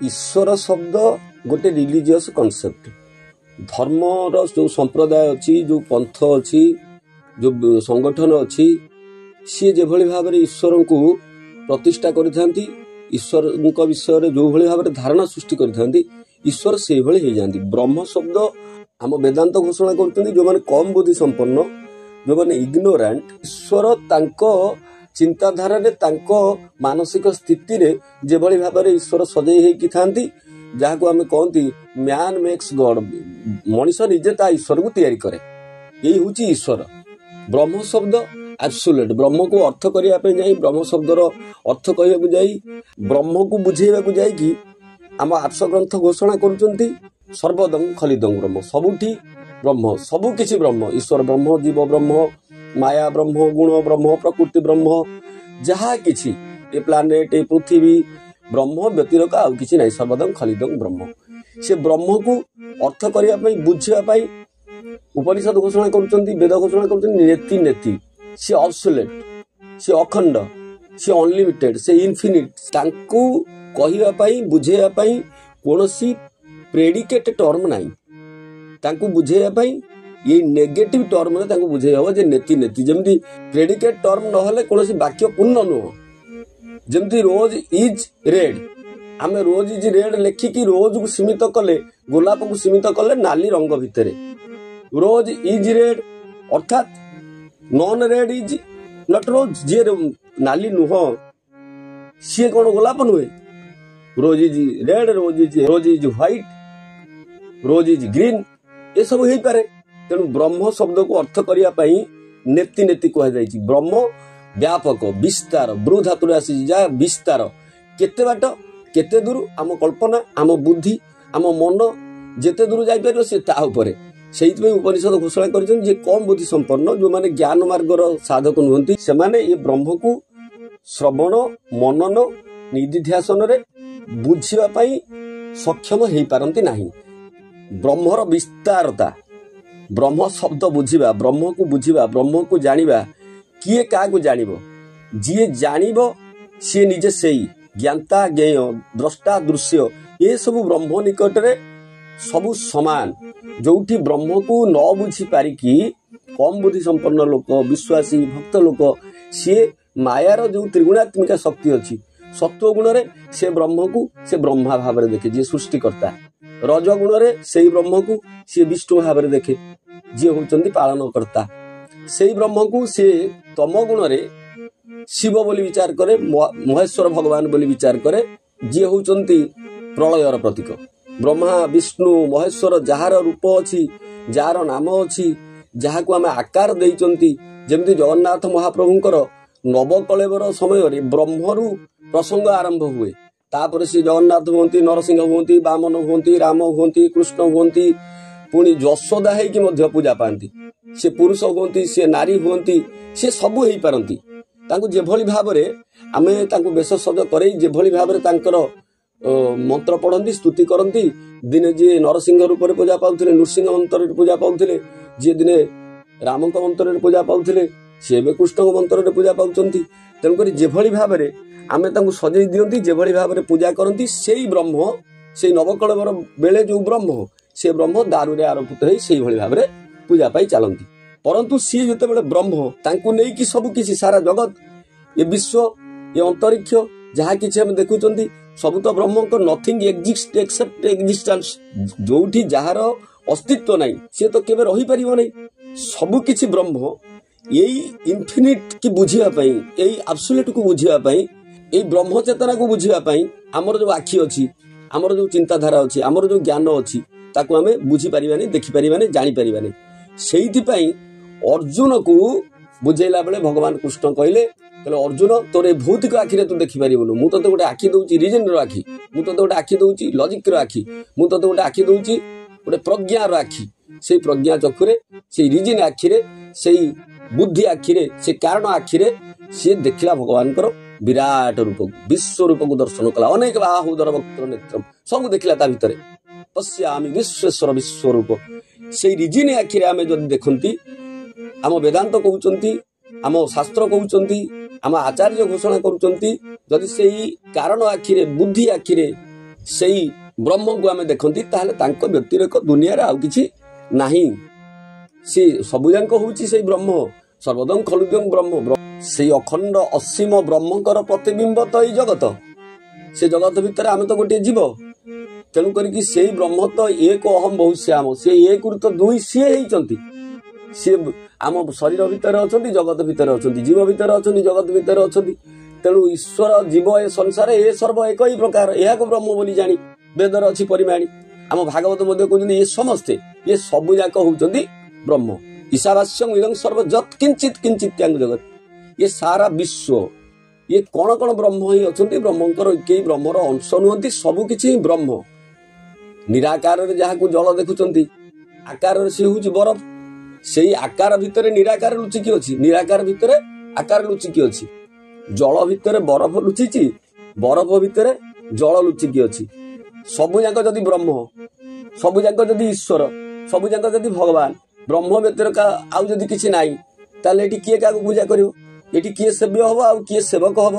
ईश्वर शब्द गोटे religious concept धर्मर जो संप्रदाय अच्छी जो पंथ अच्छी जो संगठन अच्छी सी जो भाव में ईश्वर को प्रतिष्ठा करते ईश्वर विषय जो भाव में धारणा सृष्टि करते ईश्वर से भाई हो जाती। ब्रह्म शब्द आम वेदांत घोषणा कर जो मैंने कम बुद्धि संपन्न जो मैंने इग्नोरांट ईश्वर तांको चिंताधारा मानसिक स्थिति रे जे भली भाव में ईश्वर सजई होती था जहाँ को आम कहती मैन मेक्स गॉड मनीष निजे ता ईश्वर को तैयारी करे यही हूँ ईश्वर। ब्रह्म शब्द एब्सोल्यूट ब्रह्म को अर्थ करने जाई ब्रह्म शब्दर अर्थ कहवाक जाई ब्रह्म को बुझेवाक जाई आम आर्ष ग्रंथ घोषणा करुचंती सर्वदं खलिदं ब्रह्म सबुठी ब्रह्म सबु किछि ब्रह्म ईश्वर ब्रह्म जीव ब्रह्म माया ब्रह्म गुण ब्रह्म प्रकृति ब्रह्म जहा किछि ए प्लानेट ए पृथ्वी ब्रह्म व्यतिरक आउ किछि नै सर्वदं खलिदं ब्रह्म से ब्रह्म को अर्थ करिया पई बुझिया पई उपनिषद घोषणा करुचंती वेद घोषणा करुचंती नेति नेति से अब्सोल्यूट से अखंड से अनलिमिटेड से इनफिनिट तांको कहिया पई बुझेया पई कोनोसी प्रेडिकेट टर्म नाही तांको बुझेया पई ये नेगेटिव टर्म में बुझे हम जे नेति नेति जमती प्रेडिकेट टर्म नहले कोनोसी वाक्य पूर्ण नुह जमती रोज इज रेड आम रोज इज रेड लेखिकी रोज को सीमित कले गोलाप को सीमित कले नाली रंग भितर रोज इज रेड अर्थात non red is not rose जे नाली नुह सी कौन गोलाप नुहे rose is red rose is white rose is green ये सब हो पारे तेणु ब्रह्म शब्द को अर्थ करने नेति नेति कहुई ब्रह्म व्यापक विस्तार ब्रू धातु आसी जा विस्तार केते बाट केते दूर आम कल्पना आम बुद्धि आम मन जेते दूर जापर से से उपनिषद घोषणा कर कम बुद्धि संपन्न जो माने ज्ञान मार्गर साधक नुहति से माने ये ब्रह्म को श्रवण मनन निधिध्यासन रे बुझिबा पई सक्षम हो पारंती नाही। ब्रह्मर विस्तारता ब्रह्म शब्द बुझिबा ब्रह्म को बुझिबा ब्रह्म को जानिबा किए क्या को जानिबो जी जानिबो सी निजे सेई ज्ञाता ज्ञेय द्रष्टा दृश्य ये सब ब्रह्म निकट रे सबु समान जोठी ब्रह्म को न बुझी पारिकी कम बुद्धि संपन्न लोक विश्वासी भक्त लोक सी मायार जो त्रिगुणात्मिका शक्ति अच्छी सत्व गुण रे से ब्रह्म को से ब्रह्मा भाव में देखे जी सृष्टिकर्ता रज गुण रे से ब्रह्म को सी विष्णु भाव में देखे जी होचंती पालन करता से ब्रह्म को से तम गुण रे शिव बोली विचार करे महेश्वर भगवान बोली विचार करे जी होचंती प्रलयर प्रतीक ब्रह्मा विष्णु महेश्वर जार रूप अच्छी जार नाम अच्छी जहाँ को आम आकार देइचंती जेमती जगन्नाथ महाप्रभुंकर नवकलेवर समय ब्रह्मरु प्रसंग आरंभ हुए तापर से जगन्नाथ हुंती नरसिंह हुंती वामन हुंती राम हुंती कृष्ण हुंती पुणी यशोदा होगी मध्य पूजा पाती से पुरुष हुंती से नारी हुंती से सबू हो पारती जेभली भाव में आमे तांको बेश सज करे जेभली भाव में तांकर मंत्र पढ़ती स्तुति करती दिने जी नरसिंह रूप में पूजा पाउथिले नृसिंह मंत्र पूजा पाउथिले जी दिने राम मंत्र पूजा पाउथिले सी कृष्ण मंत्र पूजा पाउचंती तेणुक जेभली भाव में आमे तांको सजई दियंती जेभली भाव में पूजा करती से ब्रह्म से नवकलेवर बेले जो ब्रह्म से ब्रह्म दारू आरोपित हो से भाव में पूजा पाई चलती परंतु सी जो ब्रह्म तांको नहीं कि सब किसी सारा जगत ये विश्व ये अंतरिक्ष जहाँ किसी हम देखुं सब तो ब्रह्म को नथिंग एक्जिस्ट एक्सेप्ट एक्जिस्टेंस जोठी जार अस्तित्व नहीं सी तो केबे रही परिबो नहीं सब किछि ब्रह्म यही इनफिनिट की बुझियापाई यही एब्सोल्यूट को बुझियापाई यही ब्रह्म चेतना को बुझियापाई आमर जो आखि अच्छी आमर जो चिंताधारा अच्छी आमर जो ज्ञान अच्छी ताकू आमे बुझी पारिबानी देखि पारिबानी जानि पारिबानी सेइथिपाई अर्जुन को बुझेला बेले भगवान कृष्ण कहले अर्जुन तोर ए भौतिक आखिरे तू देखि पारिबनु मु तते गोटे आखि दउची रीजन रो आखि मु तते गोटे आखि दउची लॉजिक रो आखि मु तते गोटे आखि दउची गोटे प्रज्ञा रो आखि से प्रज्ञा चक्षुरे से रीजन आखिरे से बुद्धि आखिरे से कारण आखिरे से देखला भगवान कर विराट रूप विश्व रूप को दर्शन कला अनेक बाहुधर वक्त्र नेत्र सब देखला ता भितरे पश्यामि विश्वेश्वर विश्वरूप से रीजन आखिरे आमे जदि देखंती आम वेदांत कहउचंती आम शास्त्र कहउचंती आम आचार्य घोषणा करुचंती जदि से कारण आखिरे बुद्धि आखिरे ସେଇ ବ୍ରହ୍ମକୁ ଆମେ ଦେଖନ୍ତି ତାହେଲେ ତାଙ୍କ ବ୍ୟତିରେକ ଦୁନିଆରେ ଆଉ କିଛି ନାହିଁ। ସେ ସବୁଯାକ ହଉଛି ସେଇ ବ୍ରହ୍ମ, ସର୍ବଦଂ ଖଲୁଦଂ ବ୍ରହ୍ମ। ସେଇ ଅଖଣ୍ଡ ଅସୀମ ବ୍ରହ୍ମଙ୍କର ପ୍ରତିବିମ୍ବ ତ ଏଇ ଜଗତ। ସେ ଜଗତ ଭିତରେ ଆମେ ତ ଗୋଟିଏ ଜୀବ, ତେଣୁ କରିକି ସେଇ ବ୍ରହ୍ମ ତ ଏକ ଅହମ ବହୁଶ୍ୟାମ, ସେ ଏକରୁ ତ ଦୁଇ ସିଏ ହେଇଛନ୍ତି। ସିଏ ଆମ ଶରୀର ଭିତରେ ଅଛନ୍ତି, ଜଗତ ଭିତରେ ଅଛନ୍ତି, ଜୀବ ଭିତରେ ଅଛନ୍ତି, ଜଗତ ଭିତରେ ଅଛନ୍ତି। ତେଣୁ ଈଶ୍ୱର ଜୀବ ଏ ସଂସାର ଏ ସର୍ବ ଏକ ହି ପ୍ରକାର, ଏହାକୁ ବ୍ରହ୍ମ ବୋଲି ଜାଣି ବେଦରେ ଅଛି ପରିମାଣି। ଆମ ଭାଗବତ ମଧ୍ୟ କହୁଛନ୍ତି ଏ ସମସ୍ତେ ଏ ସବୁ ଯାକ ହଉଛନ୍ତି ବ୍ରହ୍ମ। ଈଶାବାସ୍ୟଂ ଇଦଂ ସର୍ବ ଯତ୍ କିଞ୍ଚିତ୍ କିଞ୍ଚିତ୍ୟାଙ୍ଗ ଜଗତ, ଏ ସାରା ବିଶ୍ୱ ଇଏ କଣ କଣ ବ୍ରହ୍ମ ହିଁ ଅଛନ୍ତି। ବ୍ରହ୍ମଙ୍କର କେହି ବ୍ରହ୍ମର ଅଂଶ ନୁହନ୍ତି, ସବୁ କିଛି ହିଁ ବ୍ରହ୍ମ। ନିରାକାରରେ ଯାହାକୁ ଜଳ ଦେଖୁଛନ୍ତି, ଆକାରରେ ସେ ହଉଛି ବରଫ। ସେଇ ଆକାର ଭିତରେ ନିରାକାର ଲୁଚିକି ଅଛି, ନିରାକାର ଭିତରେ ଆକାର ଲୁଚିକି ଅଛି। ଜଳ ଭିତରେ ବରଫ ଲୁଚିଛି, ବରଫ ଭିତରେ ଜଳ ଲୁଚିକି ଅଛି। ସବୁ ଯାକ ଯଦି ବ୍ରହ୍ମ, ସବୁ ଯାକ ଯଦି ଈଶ୍ୱର, ସବୁ ଯାକ ଯଦି ଭଗବାନ, ବ୍ରହ୍ମ ବ୍ୟତିରେକ ଆଉ ଯଦି କିଛି ନାହିଁ, ତାହେଲେ ଏଠି କିଏ କାହାକୁ ପୂଜା କରିବ? ଏଠି କିଏ ସେବ୍ୟ ହବ ଆଉ କିଏ ସେବକ ହବ?